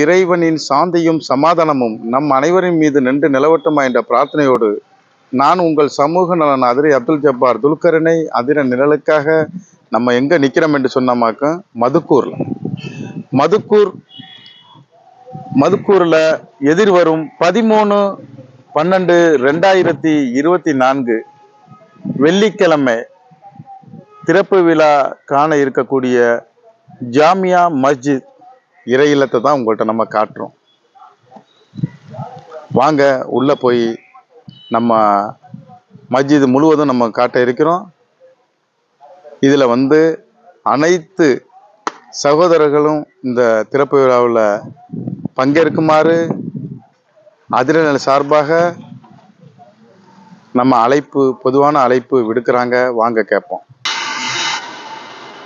இறைவனின் சாந்தியும் சமாதானமும் நம் அனைவரின் மீது நின்று நிலவட்டுமா என்ற பிரார்த்தனையோடு நான் உங்கள் சமூக நலன் அதிரை அப்துல் ஜப்பார் துல்கரனை அதிர நிழலுக்காக நம்ம எங்க நிக்கிறோம் என்று சொன்னமாக்க மதுக்கூர்ல எதிர்வரும் 13/12/2024 வெள்ளிக்கிழமை திறப்பு விழா காண இருக்கக்கூடிய ஜாமியா மஸ்ஜித் இறை இல்லத்தை தான் உங்கள்கிட்ட நம்ம காட்டுறோம். வாங்க உள்ள போய் நம்ம மஸ்ஜித் முழுவதும் நம்ம காட்ட இருக்கிறோம். இதுல அனைத்து சகோதரர்களும் இந்த திறப்பு விழாவில் பங்கேற்குமாறு அதிரநிலை சார்பாக நம்ம பொதுவான அழைப்பு விடுக்கிறாங்க. வாங்க கேட்போம்.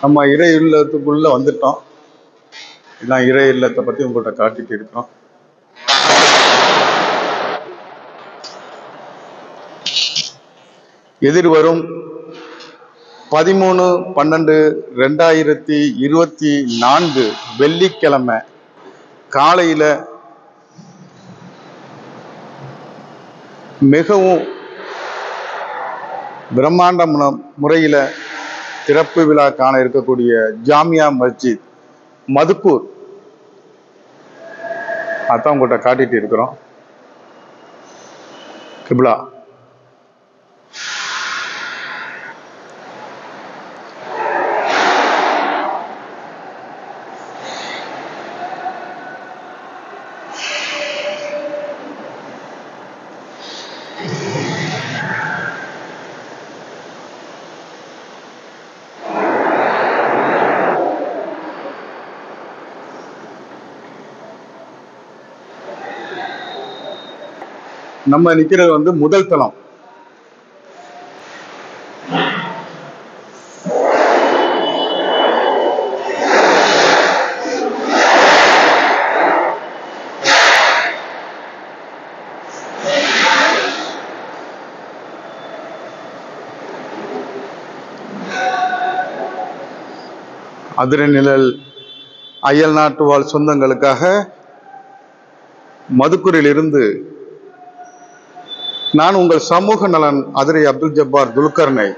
நம்ம இறை இல்லத்துக்குள்ள வந்துட்டோம். இதான் இறை இல்லத்தை பத்தி உங்கள்கிட்ட காட்டிட்டு இருக்கோம். எதிர்வரும் 13/12/2024 வெள்ளிக்கிழமை காலையில மிகவும் பிரம்மாண்ட முறையில திறப்பு விழா காண இருக்கக்கூடிய ஜாமியா மஸ்ஜித் மதுக்கூர் அதான் உங்கள்கிட்ட காட்டிட்டு இருக்கிறோம். கிப்லா நம்ம நிக்கிறது முதல் தளம். அதிரை நிழல் அயல் நாட்டு வாழ் சொந்தங்களுக்காக மதுக்கூரில் இருந்து நான் உங்கள் சமூக நலன் அதிரை அப்துல் ஜப்பார் துல்கர்னை.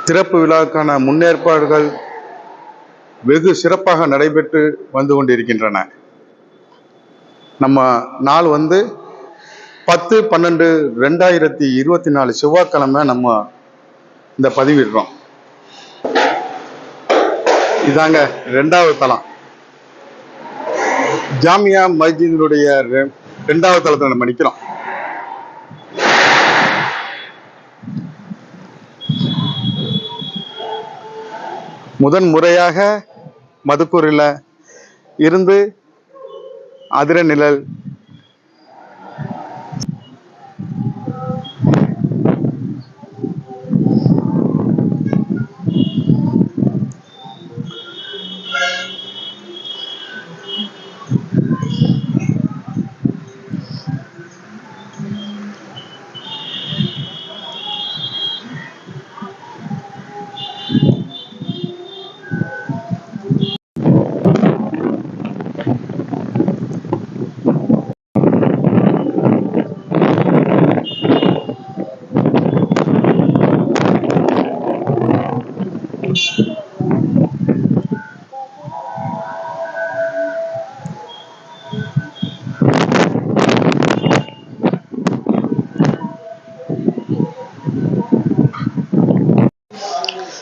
திறப்பு விழாவுக்கான முன்னேற்பாடுகள் வெகு சிறப்பாக நடைபெற்று வந்து கொண்டிருக்கின்றன. நம்ம நாள் 10/12/2024 செவ்வாய்க்கிழமை நம்ம இந்த பதிவிடுறோம். இதாங்க 2வது தளம். ஜாமியா மஸ்ஜிதினுடைய 2வது தளத்தில் நம்ம நிற்கிறோம். முதன் முறையாக மதுக்கூரில் இருந்து அதிர நிழல்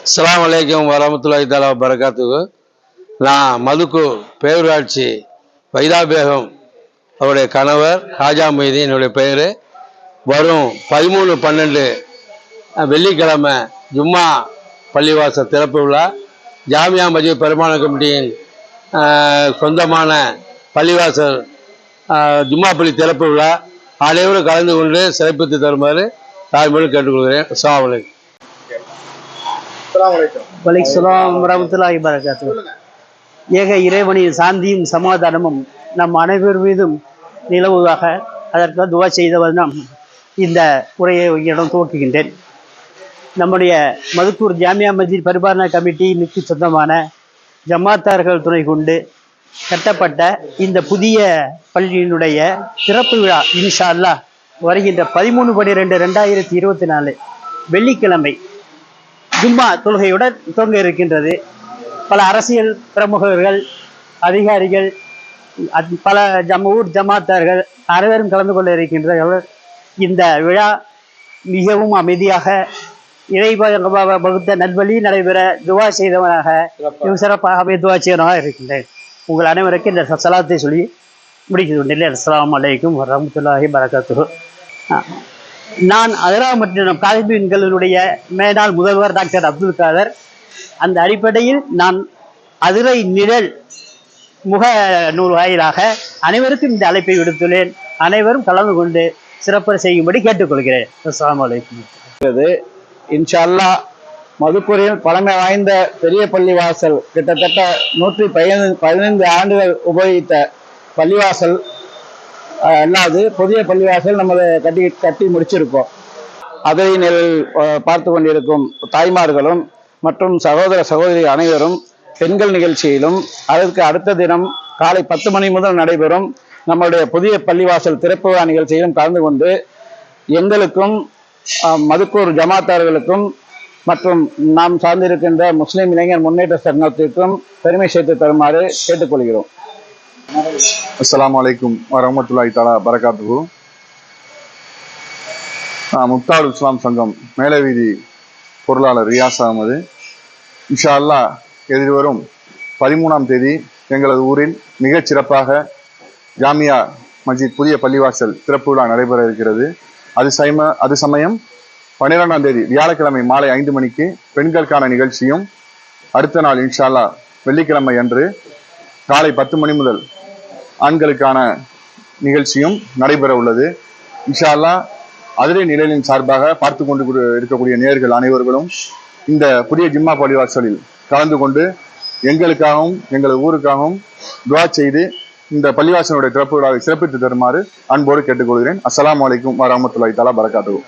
அஸ்ஸலாமு அலைக்கும் வரமத்துல்லாஹி தஆலா வபரகாத்துஹு. நான் மதுக்கூர் பேரூராட்சி வைதா பேகம் அவருடைய கணவர் ஹாஜா மொய்தீன் என்னுடைய பெயர். வரும் 13/12 வெள்ளிக்கிழமை ஜும்மா பள்ளிவாசல் திறப்பு விழா, ஜாமியா மஸ்ஜித் பெருமான கமிட்டியின் சொந்தமான பள்ளிவாசல் ஜும்மா பள்ளி திறப்பு விழா, அனைவரும் கலந்து கொண்டு சிறப்பித்து தருமாறு தாய்மொழி கேட்டுக்கொள்கிறேன். அஸ்ஸலாமு அலைக்கும். வலைக்கம் வரமத்துல்லாஹி வபரகாத்துஹு. ஏக இறைவனின் சாந்தியும் சமாதானமும் நம் அனைவர் மீதும் நிலவுவதாக. அதற்கு துவா செய்தவர் நாம் இந்த உரையை இடம் துவக்குகின்றேன். நம்முடைய மதுக்கூர் ஜாமியா மஸ்ஜித் பரிபாலன கமிட்டிக்கு சொந்தமான ஜமாத்தார்கள் துணை கொண்டு கட்டப்பட்ட இந்த புதிய பள்ளியினுடைய சிறப்பு விழா இன்ஷா அல்லாஹ் வருகின்ற 13/12/2024 வெள்ளிக்கிழமை ஜும்மா தொழுகையுடன் துவங்க இருக்கின்றது. பல அரசியல் பிரமுகர்கள், அதிகாரிகள், பல ஊர் ஜமாத்தார்கள் அனைவரும் கலந்து கொள்ள இருக்கின்றார்கள். இந்த விழா மிகவும் அமைதியாக இறை வகுத்த நல்வழி நடைபெற துவா செய்தவனாக சிறப்பாக துவா செய்தவனாக இருக்கின்றேன். உங்கள் அனைவருக்கும் இந்த சலாத்தை சொல்லி முடிக்கிறது கொண்டில்லை. அஸ்ஸலாமு அலைக்கும் வரஹ்மத்துல்லாஹி வபரகாத்துஹு. நான் அதிராமட்டினம் காலிபீன்களுடைய மேலாள் முதல்வர் டாக்டர் அப்துல் காதர். அந்த அடிப்படையில் நான் அதிரை நிழல் முக நூல் வாயிலாக அனைவருக்கும் இந்த அழைப்பை விடுத்துள்ளேன். அனைவரும் கலந்து கொண்டு சிறப்பு செய்யும்படி கேட்டுக்கொள்கிறேன். அஸ்ஸலாமு அலைக்கும். இன்ஷா அல்லாஹ் மதுக்கூரில் பழமை வாய்ந்த பெரிய பள்ளிவாசல் கிட்டத்தட்ட 115 ஆண்டுகள் உபயோகித்த பள்ளிவாசல் அல்லாது புதிய பள்ளிவாசல் நம்ம கட்டி முடிச்சிருக்கோம். அதை பார்த்து கொண்டிருக்கும் தாய்மார்களும் மற்றும் சகோதர சகோதரி அனைவரும் பெண்கள் நிகழ்ச்சியிலும் அதற்கு அடுத்த தினம் காலை 10 மணி முதல் நடைபெறும் நம்முடைய புதிய பள்ளிவாசல் திறப்பு விழா நிகழ்ச்சியிலும் கலந்து கொண்டு எங்களுக்கும் மதுக்கூர் ஜமாத்தார்களுக்கும் மற்றும் நாம் சார்ந்திருக்கின்ற முஸ்லிம் இளைஞர் முன்னேற்ற சங்கத்திற்கும் பெருமை சேர்த்து தருமாறு கேட்டுக்கொள்கிறோம். அஸ்ஸலாமு அலைக்கும் வரஹ்மத்துல்லாஹி தஆலா பரகாத்துஹு. முக்தார் இஸ்லாம் சங்கம் மேலவீதி பொருளாளர் ரியாஸ் அகமது. இன்ஷா அல்லாஹ் எதிர்வரும் 13ஆம் தேதி எங்களது ஊரில் மிகச் சிறப்பாக ஜாமியா மஸ்ஜித் புதிய பள்ளிவாசல் திறப்பு விழா நடைபெற இருக்கிறது. அது சமயம் 12ஆம் தேதி வியாழக்கிழமை மாலை 5 மணிக்கு பெண்களுக்கான நிகழ்ச்சியும், அடுத்த நாள் இன்ஷா அல்லாஹ் வெள்ளிக்கிழமை அன்று காலை 10 மணி முதல் ஆண்களுக்கான நிகழ்ச்சியும் நடைபெற உள்ளது. இன்ஷா அல்லாஹ் அதிரை நிழலின் சார்பாக பார்த்து கொண்டு இருக்கக்கூடிய நேயர்கள் அனைவர்களும் இந்த புதிய ஜும்மா பள்ளிவாசலில் கலந்து கொண்டு எங்களுக்காகவும் எங்களது ஊருக்காகவும் துவா செய்து இந்த பள்ளிவாசனுடைய திறப்பு விழாவை சிறப்பித்து தருமாறு அன்போடு கேட்டுக்கொள்கிறேன். அஸ்ஸலாமு அலைக்கும் வரஹ்மத்துல்லாஹி தஆலா பரகாத்துஹு.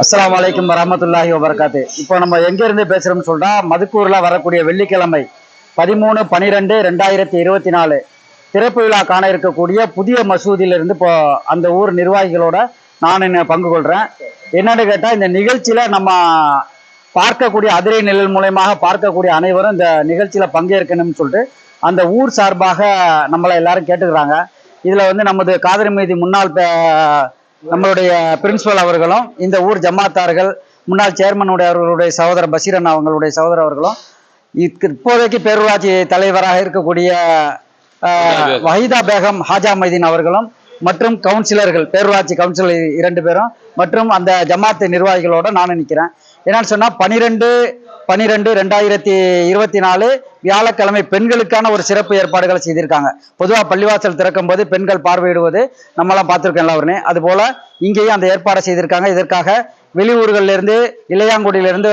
அஸ்ஸலாமு அலைக்கும் வரஹ்மத்துல்லாஹி வபரகாத்து. இப்போ நம்ம எங்கேருந்து பேசுகிறோம்னு சொல்லிட்டா, மதுக்கூரில் வரக்கூடிய வெள்ளிக்கிழமை 13/12/2024 திறப்பு விழா காண இருக்கக்கூடிய புதிய மசூதியிலிருந்து இப்போ அந்த ஊர் நிர்வாகிகளோட நான் பங்கு கொள்கிறேன். என்னன்னு கேட்டால், இந்த நிகழ்ச்சியில் நம்ம பார்க்கக்கூடிய அதிரை நிழல் மூலயமாக பார்க்கக்கூடிய அனைவரும் இந்த நிகழ்ச்சியில் பங்கேற்கணும்னு சொல்லிட்டு அந்த ஊர் சார்பாக நம்மளை எல்லாரும் கேட்டுக்கிறாங்க. இதில் நமது காதர் மீதி முன்னாள் நம்மளுடைய பிரின்சிபல் அவர்களும், இந்த ஊர் ஜமாத்தார்கள், முன்னாள் சேர்மனுடைய அவர்களுடைய சகோதரர் பஷீரன் அவங்களுடைய சகோதரர் அவர்களும், இப்போதைக்கு பேரூராட்சி தலைவராக இருக்கக்கூடிய வஹீதா பேகம் ஹாஜா மைதீன் அவர்களும் மற்றும் கவுன்சிலர்கள், பேரூராட்சி கவுன்சிலர் 2 பேரும் மற்றும் அந்த ஜமாத்து நிர்வாகிகளோட நான் நிற்கிறேன். என்னன்னு சொன்னால் 12/12/2024 வியாழக்கிழமை பெண்களுக்கான ஒரு சிறப்பு ஏற்பாடுகளை செய்திருக்காங்க. பொதுவாக பள்ளிவாசல் திறக்கும் போது பெண்கள் பார்வையிடுவது நம்மளாம் பார்த்துருக்கோம் எல்லாருமே. அதுபோல் இங்கேயும் அந்த ஏற்பாடை செய்திருக்காங்க. இதற்காக வெளியூர்களிலிருந்து, இளையாங்குடியிலிருந்து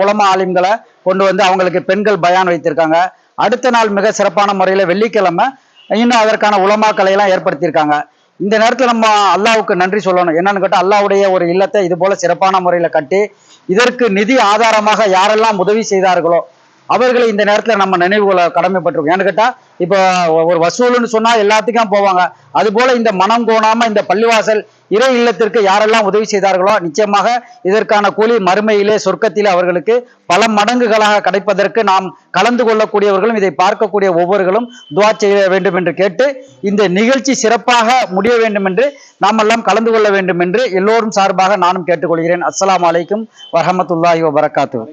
உலமா ஆலிம்களை கொண்டு வந்து அவங்களுக்கு பெண்கள் பயான் வைத்திருக்காங்க. அடுத்த நாள் மிக சிறப்பான முறையில் வெள்ளிக்கிழமை இன்னும் அதற்கான உலமாக்களை எல்லாம் ஏற்படுத்தியிருக்காங்க. இந்த நேரத்தில் நம்ம அல்லாஹ்வுக்கு நன்றி சொல்லணும். என்னன்னு கேட்டால், அல்லாஹ்வுடைய ஒரு இல்லத்தை இது போல சிறப்பான முறையில் கட்டி இதற்கு நிதி ஆதாரமாக யாரெல்லாம் உதவி செய்தார்களோ அவர்களை இந்த நேரத்தில் நம்ம நினைவுகளை கடமைப்பட்டிருக்கோம். ஏன்னு கேட்டால், இப்போ ஒரு வசூலுன்னு சொன்னால் எல்லாத்துக்கும் போவாங்க. அதுபோல் இந்த மனம் கோணாமல் இந்த பள்ளிவாசல் இறை இல்லத்திற்கு யாரெல்லாம் உதவி செய்தார்களோ நிச்சயமாக இதற்கான கூலி மறுமையிலே சொர்க்கத்திலே அவர்களுக்கு பல மடங்குகளாக கிடைப்பதற்கு நாம் கலந்து கொள்ளக்கூடியவர்களும் இதை பார்க்கக்கூடிய ஒவ்வொருவர்களும் துவா செய்ய வேண்டும் என்று கேட்டு, இந்த நிகழ்ச்சி சிறப்பாக முடிய வேண்டும் என்று நாம் எல்லாம் கலந்து கொள்ள வேண்டும் என்று எல்லோரும் சார்பாக நானும் கேட்டுக்கொள்கிறேன். அஸ்ஸலாமு அலைக்கும் வரஹ்மத்துல்லாஹி வபரகாத்துஹு.